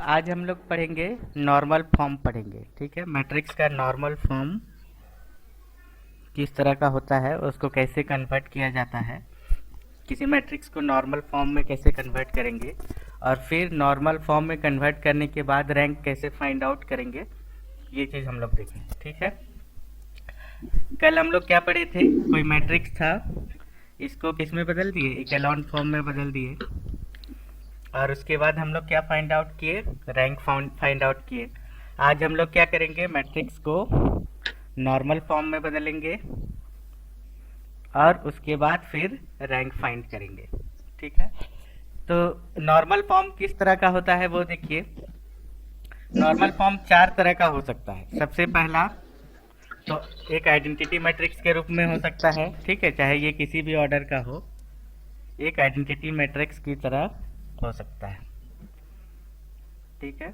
आज हम लोग पढ़ेंगे नॉर्मल फॉर्म पढ़ेंगे। ठीक है, मैट्रिक्स का नॉर्मल फॉर्म किस तरह का होता है, उसको कैसे कन्वर्ट किया जाता है, किसी मैट्रिक्स को नॉर्मल फॉर्म में कैसे कन्वर्ट करेंगे, और फिर नॉर्मल फॉर्म में कन्वर्ट करने के बाद रैंक कैसे फाइंड आउट करेंगे, ये चीज़ हम लोग देखेंगे। ठीक है, कल हम लोग क्या पढ़े थे, कोई मैट्रिक्स था, इसको किस में बदल दिए, इकेलॉन फॉर्म में बदल दिए, और उसके बाद हम लोग क्या फाइंड आउट किए, रैंक फाइंड आउट किए। आज हम लोग क्या करेंगे, मैट्रिक्स को नॉर्मल फॉर्म में बदलेंगे और उसके बाद फिर रैंक फाइंड करेंगे। ठीक है, तो नॉर्मल फॉर्म किस तरह का होता है वो देखिए। नॉर्मल फॉर्म चार तरह का हो सकता है। सबसे पहला तो एक आइडेंटिटी मैट्रिक्स के रूप में हो सकता है। ठीक है, चाहे ये किसी भी ऑर्डर का हो, एक आइडेंटिटी मैट्रिक्स की तरह हो सकता है। ठीक है,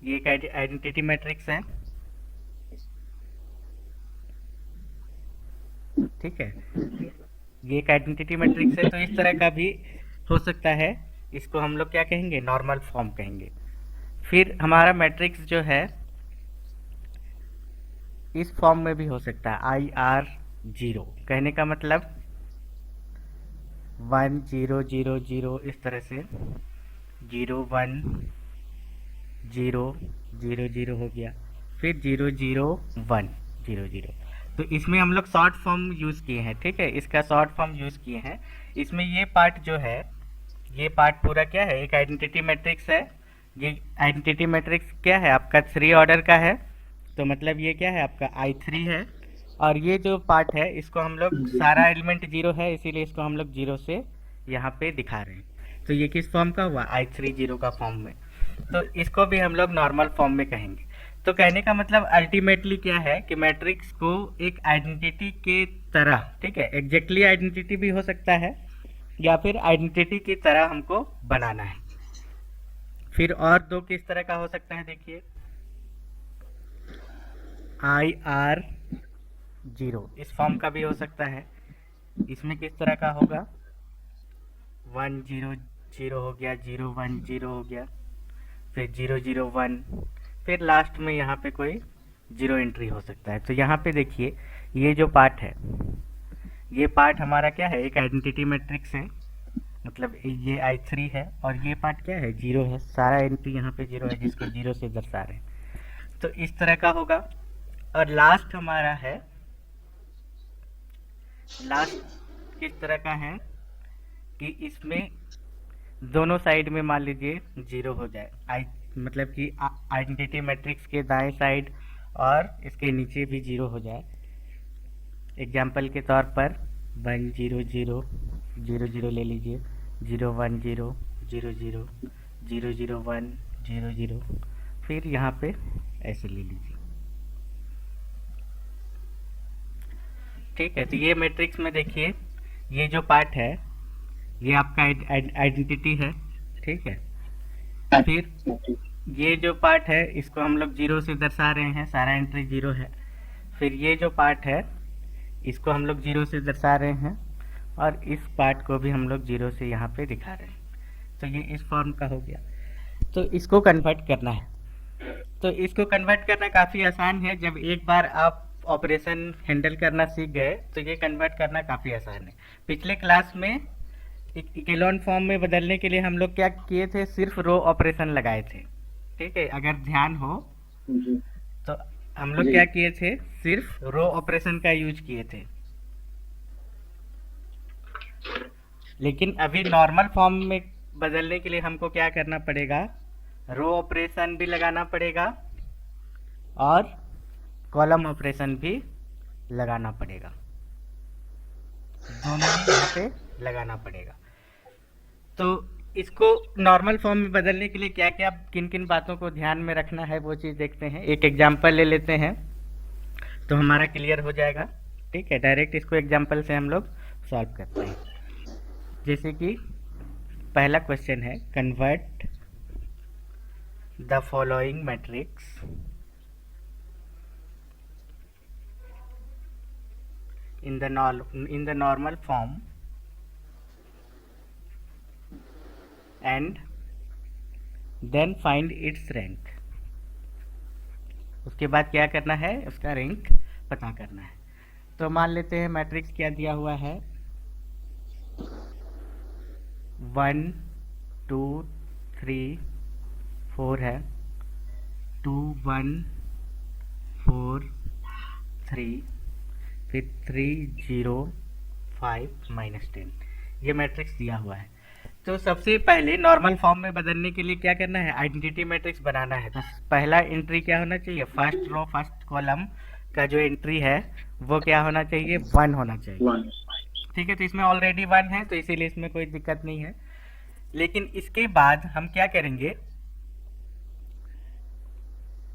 ये एक आइडेंटिटी मैट्रिक्स है। ठीक है, ये एक आइडेंटिटी मैट्रिक्स है, तो इस तरह का भी हो सकता है। इसको हम लोग क्या कहेंगे, नॉर्मल फॉर्म कहेंगे। फिर हमारा मैट्रिक्स जो है इस फॉर्म में भी हो सकता है, आई आर जीरो। कहने का मतलब 1 0 0 0 इस तरह से 0 1 0 0 0 हो गया, फिर 0 0 1 0 0। तो इसमें हम लोग शॉर्ट फॉर्म यूज़ किए हैं। ठीक है, इसका शॉर्ट फॉर्म यूज़ किए हैं। इसमें ये पार्ट जो है, ये पार्ट पूरा क्या है, एक आइडेंटिटी मैट्रिक्स है। ये आइडेंटिटी मैट्रिक्स क्या है आपका, 3 ऑर्डर का है, तो मतलब ये क्या है आपका I3 है। और ये जो पार्ट है इसको हम लोग, सारा एलिमेंट जीरो है इसीलिए इसको हम लोग जीरो से यहाँ पे दिखा रहे हैं। तो ये किस फॉर्म का हुआ, I3 जीरो का फॉर्म में। तो इसको भी हम लोग नॉर्मल फॉर्म में कहेंगे। तो कहने का मतलब अल्टीमेटली क्या है कि मैट्रिक्स को एक आइडेंटिटी के तरह, ठीक है, एग्जैक्टली आइडेंटिटी भी हो सकता है या फिर आइडेंटिटी की तरह हमको बनाना है। फिर और दो किस तरह का हो सकता है देखिए, IR जीरो इस फॉर्म का भी हो सकता है। इसमें किस तरह का होगा, 1 0 0 हो गया, 0 1 0 हो गया, फिर 0 0 1, फिर लास्ट में यहाँ पे कोई जीरो एंट्री हो सकता है। तो यहाँ पे देखिए ये जो पार्ट है, ये पार्ट हमारा क्या है, एक आइडेंटिटी मैट्रिक्स है, मतलब ये I3 है, और ये पार्ट क्या है, जीरो है। सारा एंट्री यहाँ पे जीरो है जिसको जीरो से दर्शा रहे हैं। तो इस तरह का होगा। और लास्ट हमारा है, लास्ट किस तरह का है कि इसमें दोनों साइड में मान लीजिए जीरो हो जाए, मतलब कि आइडेंटिटी मैट्रिक्स के दाएं साइड और इसके नीचे भी जीरो हो जाए। एग्जाम्पल के तौर पर 1 0 0 0 0 ले लीजिए, 0 1 0 0 0 0 0 1 0 0, फिर यहाँ पे ऐसे ले लीजिए। ठीक है, तो ये मैट्रिक्स में देखिए ये जो पार्ट है ये आपका आइडेंटिटी है। ठीक है, फिर ये जो पार्ट है इसको हम लोग जीरो से दर्शा रहे हैं, सारा एंट्री जीरो है। फिर ये जो पार्ट है इसको हम लोग जीरो से दर्शा रहे हैं, और इस पार्ट को भी हम लोग जीरो से यहाँ पे दिखा रहे हैं। तो ये इस फॉर्म का हो गया। तो इसको कन्वर्ट करना है, तो इसको कन्वर्ट करना काफ़ी आसान है। जब एक बार आप ऑपरेशन हैंडल करना सीख गए तो ये कन्वर्ट करना काफ़ी आसान है। पिछले क्लास में इकेलॉन फॉर्म में बदलने के लिए हम लोग क्या किए थे, सिर्फ रो ऑपरेशन लगाए थे। ठीक है, अगर ध्यान हो तो हम लोग क्या किए थे, सिर्फ रो ऑपरेशन का यूज किए थे। लेकिन अभी नॉर्मल फॉर्म में बदलने के लिए हमको क्या करना पड़ेगा, रो ऑपरेशन भी लगाना पड़ेगा और कॉलम ऑपरेशन भी लगाना पड़ेगा, दोनों ही यहाँ पे लगाना पड़ेगा। तो इसको नॉर्मल फॉर्म में बदलने के लिए क्या क्या, किन किन बातों को ध्यान में रखना है वो चीज़ देखते हैं। एक एग्जाम्पल ले लेते हैं तो हमारा क्लियर हो जाएगा। ठीक है, डायरेक्ट इसको एग्जाम्पल से हम लोग सॉल्व करते हैं। जैसे कि पहला क्वेश्चन है, convert the following matrix in the normal form and then find its rank. उसके बाद क्या करना है, उसका रैंक पता करना है। तो मान लेते हैं मैट्रिक्स क्या दिया हुआ है, 1 2 3 4 है, 2 1 4 3, फिर 3 0 5 -10, ये मैट्रिक्स दिया हुआ है। तो सबसे पहले नॉर्मल फॉर्म में बदलने के लिए क्या करना है, आइडेंटिटी मैट्रिक्स बनाना है। तो पहला एंट्री क्या होना चाहिए, फर्स्ट रो फर्स्ट कॉलम का जो एंट्री है वो क्या होना चाहिए, 1 होना चाहिए। ठीक है, तो इसमें ऑलरेडी 1 है तो इसीलिए इसमें कोई दिक्कत नहीं है। लेकिन इसके बाद हम क्या करेंगे,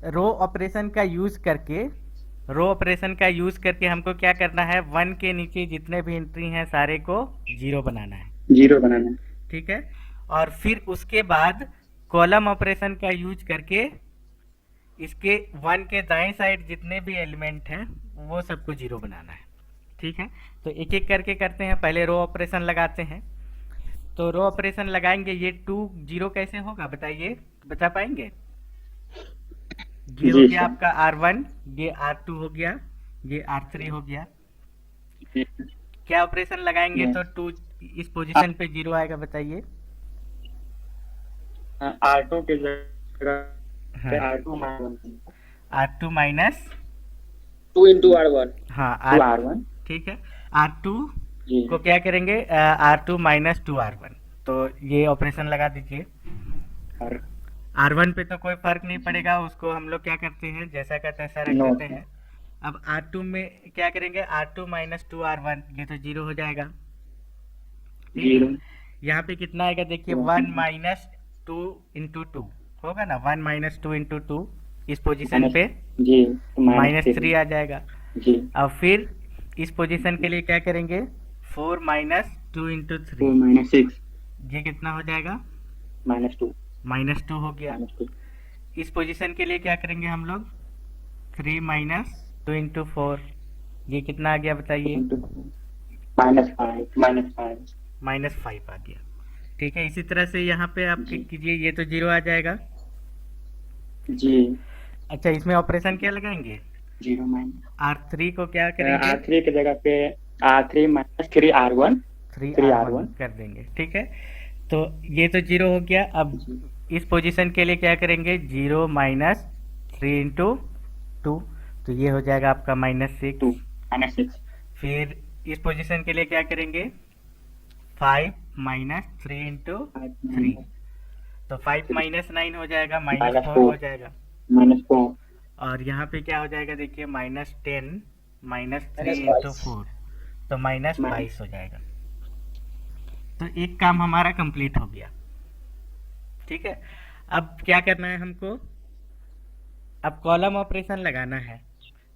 रो ऑपरेशन का यूज करके हमको क्या करना है, 1 के नीचे जितने भी एंट्री हैं सारे को 0 बनाना है। ठीक है, और फिर उसके बाद कॉलम ऑपरेशन का यूज करके इसके 1 के दाएं साइड जितने भी एलिमेंट हैं वो सबको 0 बनाना है। ठीक है, तो एक एक करके करते हैं। पहले रो ऑपरेशन लगाते हैं। तो रो ऑपरेशन लगाएंगे, ये 2 0 कैसे होगा बताइए, बता पाएंगे? ये हो गया आपका R1, ये R2 हो गया, ये R3 हो गया। क्या ऑपरेशन लगाएंगे तो 2 इस पोजीशन पे 0 आएगा, बताइए? R2 के जगह R2 माइनस 2 into R1। हाँ, R1। ठीक है, R2 को क्या करेंगे, R2 माइनस 2R1। तो ये ऑपरेशन लगा दीजिए। R1 पे तो कोई फर्क नहीं पड़ेगा, उसको हम लोग क्या करते हैं, जैसा का तैसा रख देते हैं। अब R2 में क्या करेंगे, R2 माइनस 2R1, ये तो 0 हो जाएगा। ठीक है, यहाँ पे कितना आएगा देखिए, 1 माइनस 2 इंटू 2 होगा ना, 1 माइनस 2 इंटू 2, इस पोजीशन पे -3 आ जाएगा। अब फिर इस पोजीशन के लिए क्या करेंगे, 4 माइनस 2 इंटू 3, ये कितना हो जाएगा, -2 हो गया। इस पोजीशन के लिए क्या करेंगे हम लोग, 3 माइनस 2 इंटू 4, ये कितना आ गया बताइए, -5 आ गया। ठीक है, इसी तरह से यहाँ पे आप कीजिए, ये तो 0 आ जाएगा जी। अच्छा, इसमें ऑपरेशन क्या लगाएंगे, 0 माइनस R3 को क्या करेंगे, R3 की जगह पे R3 माइनस 3R1 कर देंगे। ठीक है, तो ये तो 0 हो गया। अब इस पोजीशन के लिए क्या करेंगे, 0 माइनस 3 इंटू 2, तो ये हो जाएगा आपका -6। फिर इस पोजीशन के लिए क्या करेंगे, 5 माइनस 3 इंटू 3, तो 5 माइनस 9 हो जाएगा, -4 हो जाएगा। और यहाँ पे क्या हो जाएगा देखिए, -10 माइनस 3 इंटू 4, तो -22 हो जाएगा। तो एक काम हमारा कंप्लीट हो गया। ठीक है, अब क्या करना है हमको, अब कॉलम ऑपरेशन लगाना है।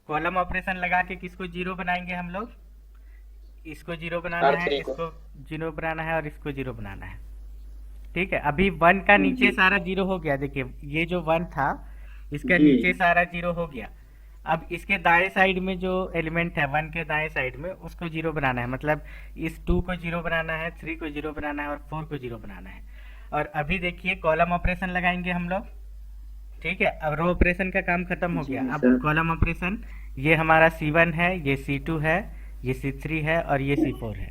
कॉलम ऑपरेशन लगा के किसको 0 बनाएंगे हम लोग, इसको 0 बनाना है, इसको 0 बनाना है और इसको 0 बनाना है। ठीक है, अभी 1 का नीचे सारा 0 हो गया, देखिए ये जो 1 था इसका नीचे सारा 0 हो गया। अब इसके दाएं साइड में जो एलिमेंट है 1 के दाएं साइड में, उसको 0 बनाना है, मतलब इस 2 को 0 बनाना है, 3 को 0 बनाना है और 4 को 0 बनाना है। और अभी देखिए कॉलम ऑपरेशन लगाएंगे हम लोग। ठीक है, अब रो ऑपरेशन का काम खत्म हो गया। अब कॉलम ऑपरेशन, ये हमारा C1 है, ये C2 है, ये C3 है और ये C4 है।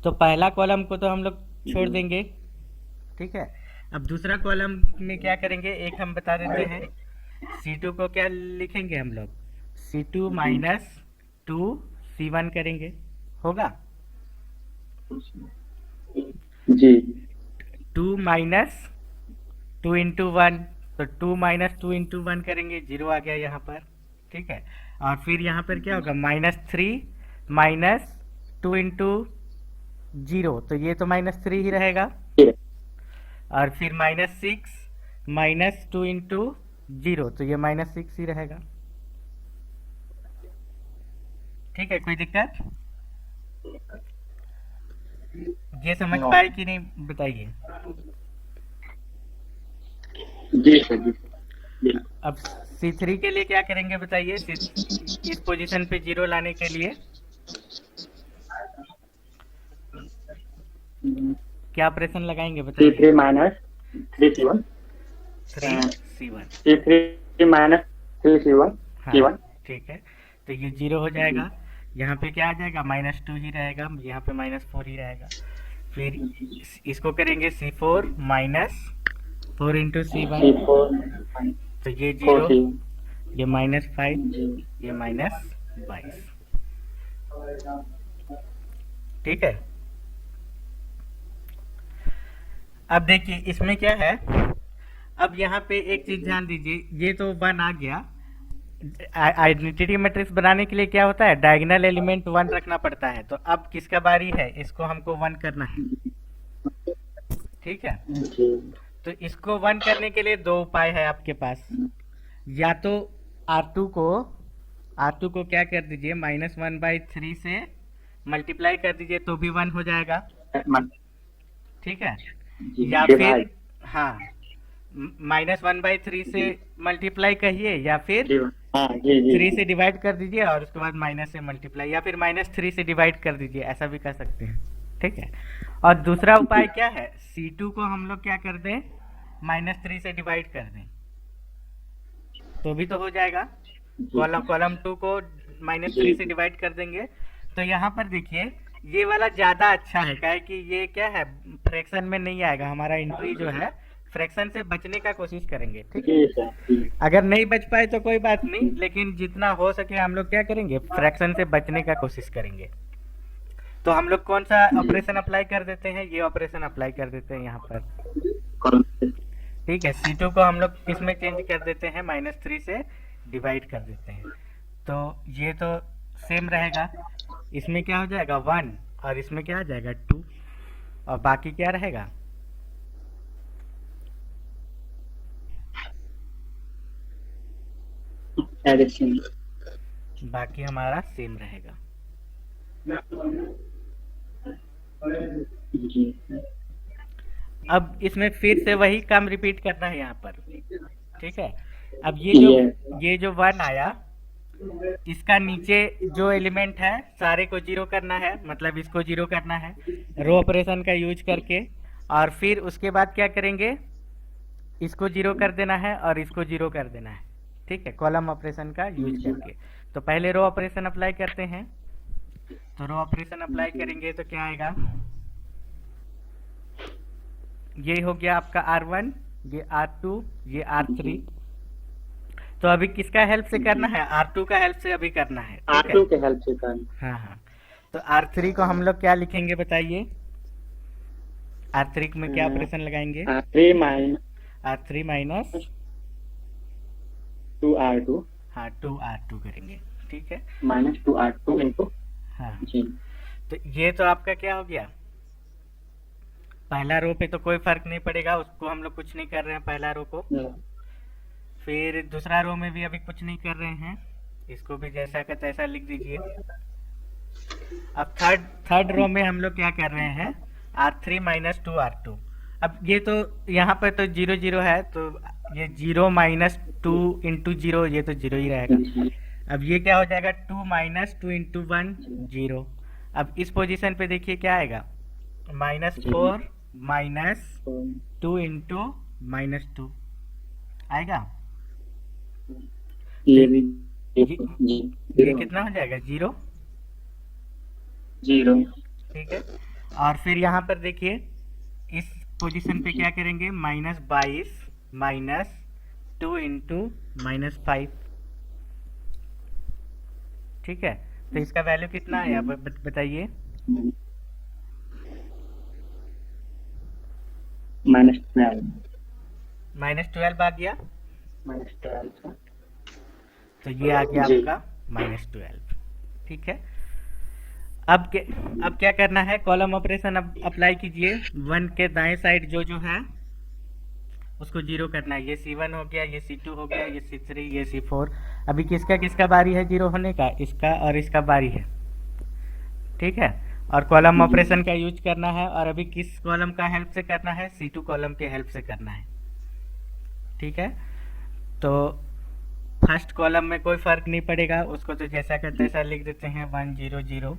तो पहला कॉलम को तो हम लोग छोड़ देंगे। ठीक है, अब दूसरा कॉलम में क्या करेंगे, एक हम बता देते हैं, C2 को क्या लिखेंगे हम लोग, C2 माइनस 2 C1 करेंगे, होगा जी। 2 माइनस 2 इंटू 1, तो 2 माइनस 2 इंटू 1 करेंगे, 0 आ गया यहाँ पर। ठीक है, और फिर यहाँ पर क्या होगा, -3 माइनस 2 इंटू 0, तो ये तो -3 ही रहेगा। और फिर -6 माइनस 2 इंटू 0, तो ये -6 ही रहेगा। ठीक है, कोई दिक्कत, ये समझ पाए कि नहीं बताइए। जी सर, जी। अब C3 के लिए क्या करेंगे बताइए, इस पोजीशन पे 0 लाने के लिए क्या ऑपरेशन लगाएंगे C3 बताइए। minus 3C1 3C1। C3 minus 3C1 हाँ C1 ठीक है, तो ये 0 हो जी जाएगा। यहाँ पे क्या आ जाएगा, -2 ही रहेगा, यहाँ पे -4 ही रहेगा। फिर इसको करेंगे C4 minus 4 into C1, C4 तो ये 0, 4C1 ये -5, जी ये -22। ठीक है, अब देखिए इसमें क्या है। अब यहाँ पे एक चीज ध्यान दीजिए, ये तो 1 आ गया। आइडेंटिटी मैट्रिक्स बनाने के लिए क्या होता है, डायगोनल एलिमेंट 1 रखना पड़ता है। तो अब किसका बारी है, इसको हमको 1 करना है। ठीक है, जी तो इसको 1 करने के लिए दो उपाय है आपके पास। या तो R2 को क्या कर दीजिए, -1/3 से मल्टीप्लाई कर दीजिए तो भी 1 हो जाएगा। ठीक है, जी या डिवाइड फिर हाँ, -1/3 से मल्टीप्लाई कहिए, या फिर हाँ जी 3 जी से डिवाइड कर दीजिए और उसके बाद माइनस से मल्टीप्लाई, या फिर -3 से डिवाइड कर दीजिए, ऐसा भी कर सकते हैं। ठीक है, और दूसरा उपाय क्या है, C2 को हम लोग क्या कर दें, -3 से डिवाइड कर दें तो भी तो हो जाएगा। कॉलम 2 को -3 से डिवाइड कर देंगे। तो यहाँ पर देखिए ये वाला ज़्यादा अच्छा है, क्या है कि ये क्या है, फ्रैक्शन में नहीं आएगा। हमारा एंट्री जो है फ्रैक्शन से बचने का कोशिश करेंगे। ठीक है, जी सर जी अगर नहीं बच पाए तो कोई बात नहीं, लेकिन जितना हो सके हम लोग क्या करेंगे, फ्रैक्शन से बचने का कोशिश करेंगे। तो हम लोग कौन सा ऑपरेशन अप्लाई कर देते हैं, ये ऑपरेशन अप्लाई कर देते हैं यहाँ पर। ठीक है, C2 को हम लोग किस में चेंज कर देते हैं, -3 से डिवाइड कर देते हैं। तो ये तो सेम रहेगा, इसमें क्या हो जाएगा 1 और इसमें क्या आ जाएगा 2, और बाकी क्या रहेगा, एडिशन बाकी हमारा सेम रहेगा। जी अब इसमें फिर से वही काम रिपीट करना है यहाँ पर। ठीक है, अब ये जो 1 आया, इसका नीचे जो एलिमेंट है सारे को 0 करना है, मतलब इसको 0 करना है रो ऑपरेशन का यूज करके। और फिर उसके बाद क्या करेंगे, इसको 0 कर देना है और इसको 0 कर देना है। ठीक है, कॉलम ऑपरेशन का यूज करके। तो पहले रो ऑपरेशन अप्लाई करते हैं, तो रो ऑपरेशन अप्लाई करेंगे तो क्या आएगा, ये हो गया आपका R1, ये R2, ये R3। तो अभी किसका हेल्प से करना है, R2 का हेल्प से अभी करना है। ठीक है, R2 के हेल्प से करना हाँ हाँ, तो R3 को हम लोग क्या लिखेंगे बताइए, R3 में क्या ऑपरेशन लगाएंगे, R3 माइनस R3 2R2 हाँ 2R2 करेंगे। ठीक है, -2R2 इनटू हाँ, जी तो ये तो आपका क्या हो गया, पहला रो पे तो कोई फर्क नहीं पड़ेगा, उसको हम लोग कुछ नहीं कर रहे हैं पहला रो को। फिर दूसरा रो में भी अभी कुछ नहीं कर रहे हैं, इसको भी जैसा का तैसा लिख दीजिए। अब थर्ड रो में हम लोग क्या कर रहे हैं, R3 माइनस 2R2। अब ये तो यहाँ पर तो 0 0 है, तो ये 0 - 2 इंटू 0, ये तो 0 ही रहेगा। अब ये क्या हो जाएगा, 2 - 2 इंटू 1 0। अब इस पोजीशन पे देखिए क्या आएगा, -4 - 2 इंटू -2 आएगा। ये भी ये कितना हो जाएगा, 0। 0 ठीक है, और फिर यहाँ पर देखिए इस पोजीशन पे क्या करेंगे, -22 - 2 इंटू -5। ठीक है, तो इसका वैल्यू कितना है आप बताइए, -12 -12 आ गया, -12 तो ये आ गया जी। आपका -12। ठीक है, अब क्या करना है, कॉलम ऑपरेशन अब अप्लाई कीजिए। 1 के दाएं साइड जो जो है उसको 0 करना है। ये C1 हो गया, ये C2 हो गया, ये C3, ये C4। अभी किसका किसका बारी है 0 होने का, इसका और इसका बारी है। ठीक है, और कॉलम ऑपरेशन का यूज करना है, और अभी किस कॉलम का हेल्प से करना है, C2 कॉलम के हेल्प से करना है। ठीक है, तो फर्स्ट कॉलम में कोई फर्क नहीं पड़ेगा, उसको तो जैसा का तैसा लिख देते हैं 1 0 0।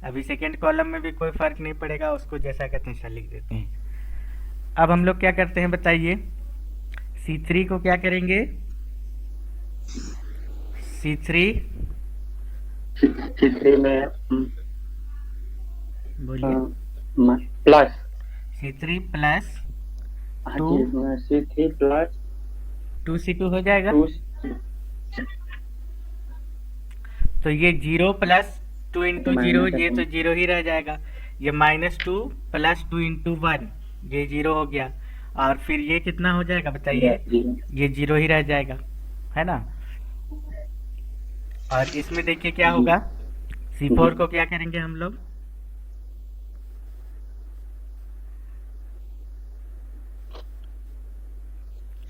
अभी सेकेंड कॉलम में भी कोई फर्क नहीं पड़ेगा, उसको जैसा का तैसा लिख देते हैं। अब हम लोग क्या करते हैं बताइए, C3 को क्या करेंगे, C3 C3 में बोलिए, प्लस C3 प्लस हाँ टू जी C3 प्लस 2C2 हो जाएगा। 2 तो ये 0 प्लस 2 इंटू जीरो, ये तो 0 ही रह जाएगा। ये -2 प्लस 2 इंटू 1, ये 0 हो गया। और फिर ये कितना हो जाएगा बताइए, ये 0 ही रह जाएगा, है ना। और इसमें देखिए क्या होगा, C4 को क्या करेंगे हम लोग,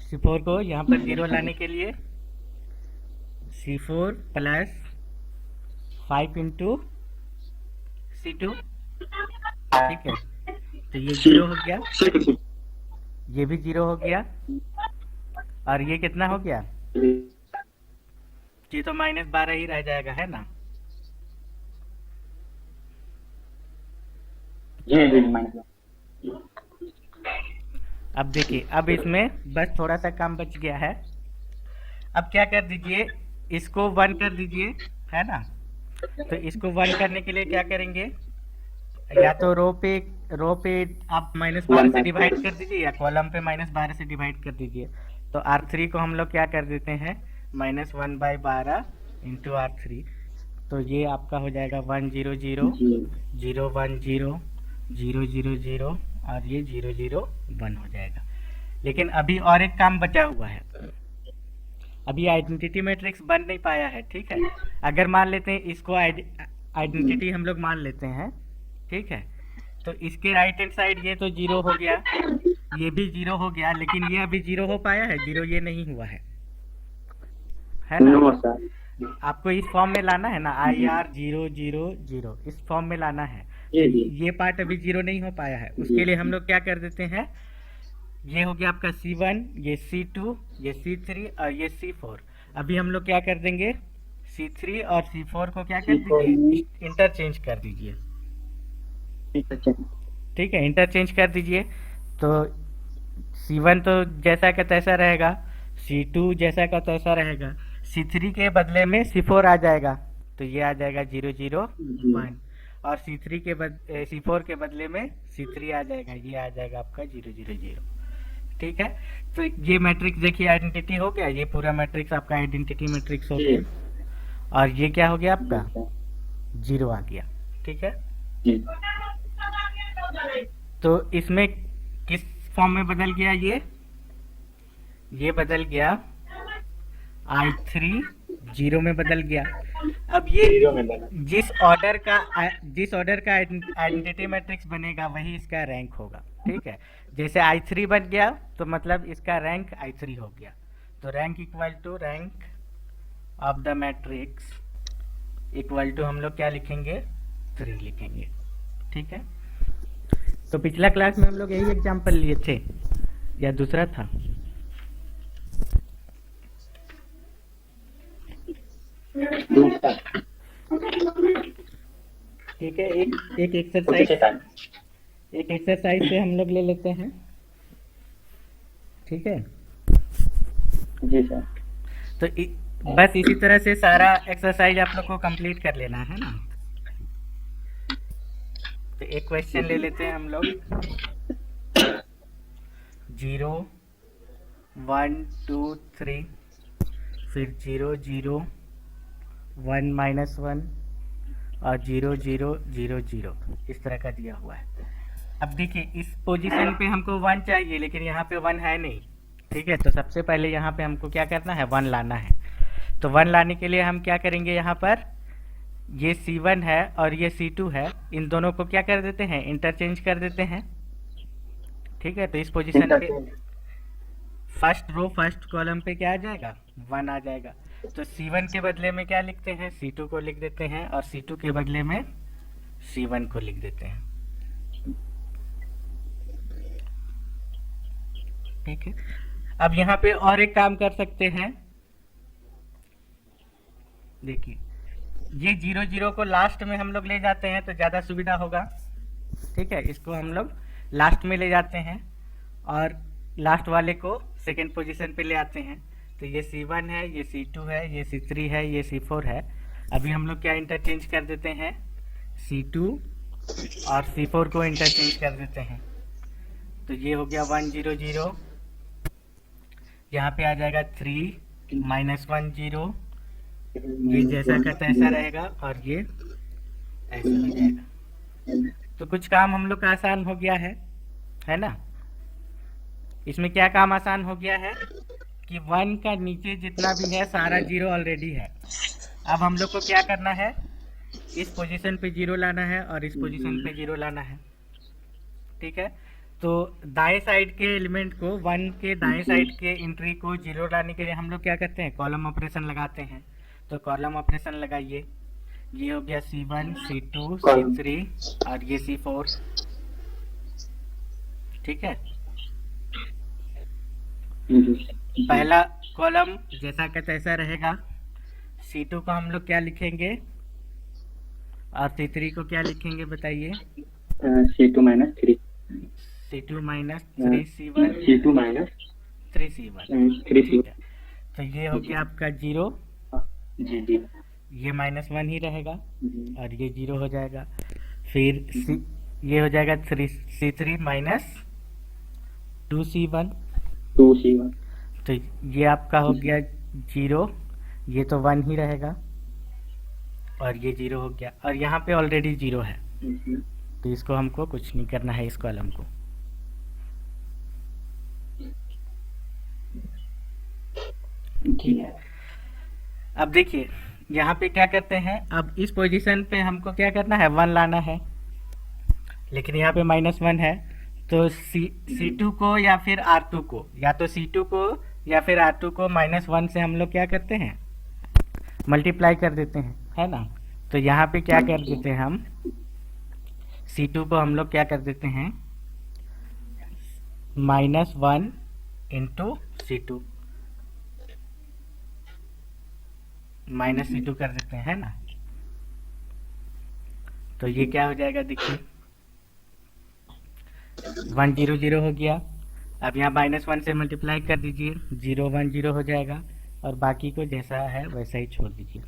C4 को यहाँ पर 0 लाने के लिए C4 प्लस 5 इंटू C2, ठीक है। तो ये 0 हो गया, ये भी 0 हो गया, और ये कितना हो गया, ये तो -12 ही रह जाएगा, है ना। अब देखिए, अब इसमें बस थोड़ा सा काम बच गया है। अब क्या कर दीजिए, इसको 1 कर दीजिए, है ना। तो इसको 1 करने के लिए क्या करेंगे, या तो रो पे आप -12 से डिवाइड कर दीजिए, या कॉलम पे -12 से डिवाइड कर दीजिए। तो R3 को हम लोग क्या कर देते हैं, -1/12 इंटू R3। तो ये आपका हो जाएगा 1 0 0 0 1 0 0 0 0, और ये 0 0 1 हो जाएगा। लेकिन अभी और एक काम बचा हुआ है, अभी आइडेंटिटी मैट्रिक्स बन नहीं पाया है, ठीक है। अगर मान लेते हैं इसको आइडेंटिटी हम लोग मान लेते हैं, ठीक है। तो इसके राइट हैंड साइड ये तो 0 हो गया, ये भी 0 हो गया, लेकिन ये अभी 0 हो पाया है, 0 ये नहीं हुआ है ना। आपको इस फॉर्म में लाना है ना, IR 0 0 0, इस फॉर्म में लाना है। ये पार्ट अभी 0 नहीं हो पाया है, उसके लिए हम लोग क्या कर देते हैं, ये हो गया आपका C1, ये C2, ये C3 और ये C4। अभी हम लोग क्या कर देंगे, C3 और C4 को क्या कर दीजिए, इंटरचेंज कर दीजिए, ठीक है, इंटरचेंज कर दीजिए। तो C1 तो जैसा का तैसा रहेगा, C2 जैसा का तैसा रहेगा, C3 के बदले में C4 आ जाएगा, तो ये आ जाएगा 0 0 1, और C4 के बदले में C3 आ जाएगा, ये आ जाएगा आपका 0 0 0, ठीक है। तो ये मैट्रिक्स देखिए आइडेंटिटी हो गया, ये पूरा मैट्रिक्स आपका आइडेंटिटी मैट्रिक्स हो गया, और ये क्या हो गया आपका 0 आ गया, ठीक है। तो इसमें किस फॉर्म में बदल गया, ये बदल गया I3 0 में बदल गया। अब ये जिस ऑर्डर का आइडेंटिटी मैट्रिक्स बनेगा वही इसका रैंक होगा, ठीक है। जैसे I3 बन गया तो मतलब इसका रैंक I3 हो गया। तो rank equal to rank of the matrix equal to हम लोग क्या लिखेंगे, 3 लिखेंगे, ठीक है। तो पिछला क्लास में हम लोग यही एग्जांपल लिए थे या दूसरा था, ठीक है। एक एक्सरसाइज से हम लोग ले लेते हैं, ठीक है जी सर। तो बस इसी तरह से सारा एक्सरसाइज आप लोग को कंप्लीट कर लेना है ना। तो एक क्वेश्चन ले लेते हैं हम लोग, 0 1 2 3, फिर 0 0 1 -1 और 0 0 0 0, इस तरह का दिया हुआ है। अब देखिए इस पोजीशन पे हमको 1 चाहिए, लेकिन यहाँ पे 1 है नहीं, ठीक है। तो सबसे पहले यहाँ पे हमको क्या करना है, 1 लाना है। तो 1 लाने के लिए हम क्या करेंगे, यहाँ पर ये C1 है और ये C2 है, इन दोनों को क्या कर देते हैं, इंटरचेंज कर देते हैं, ठीक है। तो इस पोजीशन पे फर्स्ट रो फर्स्ट कॉलम पे क्या आ जाएगा, 1 आ जाएगा। तो C1 के बदले में क्या लिखते हैं, C2 को लिख देते हैं, और C2 के बदले में C1 को लिख देते हैं, ठीक है। अब यहाँ पे और एक काम कर सकते हैं, देखिए ये 0 0 को लास्ट में हम लोग ले जाते हैं तो ज़्यादा सुविधा होगा। ठीक है, इसको हम लोग लास्ट में ले जाते हैं और लास्ट वाले को सेकेंड पोजीशन पे ले आते हैं। तो ये C1 है, ये C2 है, ये C3 है, ये C4 है। अभी हम लोग क्या इंटरचेंज कर देते हैं, C2 और C4 को इंटरचेंज कर देते हैं। तो ये हो गया 1 0 0, यहाँ पे आ जाएगा 3 -1 0, ये जैसा का तैसा रहेगा और ये ऐसा हो जाएगा। तो कुछ काम हम लोग का आसान हो गया है ना। इसमें क्या काम आसान हो गया है कि 1 का नीचे जितना भी है सारा 0 ऑलरेडी है। अब हम लोग को क्या करना है, इस पोजीशन पे 0 लाना है और इस पोजीशन पे 0 लाना है। ठीक है, तो दाएं साइड के एलिमेंट को 1 के दाएं साइड के एंट्री को 0 लाने के लिए हम लोग क्या करते हैं, कॉलम ऑपरेशन लगाते हैं। तो कॉलम ऑपरेशन लगाइए, ये हो गया C1 C2 C3 और ये C4। ठीक है, पहला कॉलम जैसा का तैसा रहेगा। C2 को हम लोग क्या लिखेंगे और C3 को क्या लिखेंगे बताइए। C2 -3 C2 -3 C1 C2 -3 3 C1। ठीक है, तो ये हो गया आपका 0, जी जी ये -1 ही रहेगा जी। और ये 0 हो जाएगा। फिर ये हो जाएगा C3 -2 C1। 2 C1। तो ये आपका हो गया 0, ये तो 1 ही रहेगा और ये 0 हो गया और यहाँ पे ऑलरेडी 0 है। तो इसको हमको कुछ नहीं करना है, इस कॉलम को। ठीक है, अब देखिए यहाँ पे क्या करते हैं, अब इस पोजीशन पे हमको क्या करना है, 1 लाना है, लेकिन यहाँ पे -1 है। तो C2 को या फिर R2 को, या तो C2 को या फिर R2 को -1 से हम लोग क्या करते हैं, मल्टीप्लाई कर देते हैं, है ना। तो यहाँ पे क्या कर देते हैं हम, C2 को हम लोग क्या कर देते हैं, -1 इंटू C2 -C2 कर देते हैं, है ना। तो ये क्या हो जाएगा, देखिए 1 0 0 हो गया। अब यहाँ -1 से मल्टीप्लाई कर दीजिए, 0 1 0 हो जाएगा और बाकी को जैसा है वैसा ही छोड़ दीजिए।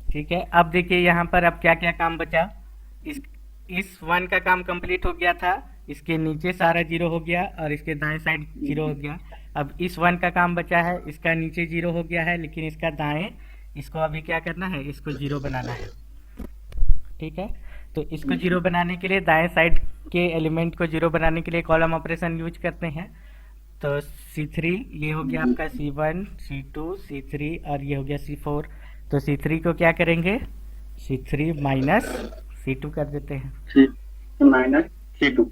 ठीक है, अब देखिए यहाँ पर अब क्या क्या काम बचा। इस 1 का काम कंप्लीट हो गया था, इसके नीचे सारा 0 हो गया और इसके दाएं साइड 0 हो गया। अब इस 1 का काम बचा है, इसका नीचे 0 हो गया है लेकिन इसका दाएं, इसको अभी क्या करना है, इसको 0 बनाना है। ठीक है, तो इसको 0 बनाने के लिए दाएं साइड के एलिमेंट को 0 बनाने के लिए कॉलम ऑपरेशन यूज करते हैं। तो C3 ये हो गया आपका C1 C2 C3 और ये हो गया C4। तो C3 को क्या करेंगे, C3 -C2 कर देते हैं। -C2।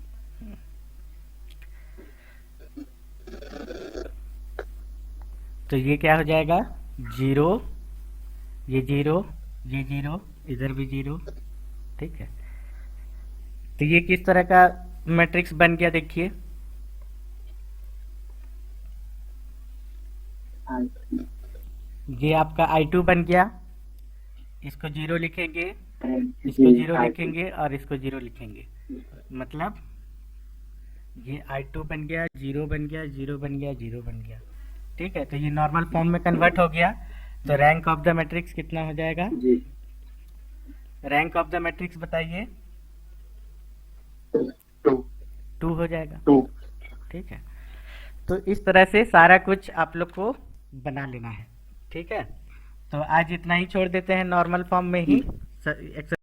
तो ये क्या हो जाएगा, 0 ये 0 ये 0, इधर भी 0। ठीक है, तो ये किस तरह का मैट्रिक्स बन गया, देखिए ये आपका I2 बन गया। इसको 0 लिखेंगे, इसको 0 लिखेंगे और इसको 0 लिखेंगे, मतलब ये I2 बन गया, 0 बन गया, 0 बन गया, 0 बन गया। ठीक है, तो ये नॉर्मल फॉर्म में कन्वर्ट हो गया। तो रैंक ऑफ द मैट्रिक्स कितना हो जाएगा जी। रैंक ऑफ द मैट्रिक्स बताइए। 2 हो जाएगा। 2। ठीक है, तो इस तरह से सारा कुछ आप लोग को बना लेना है। ठीक है, तो आज इतना ही छोड़ देते हैं नॉर्मल फॉर्म में ही।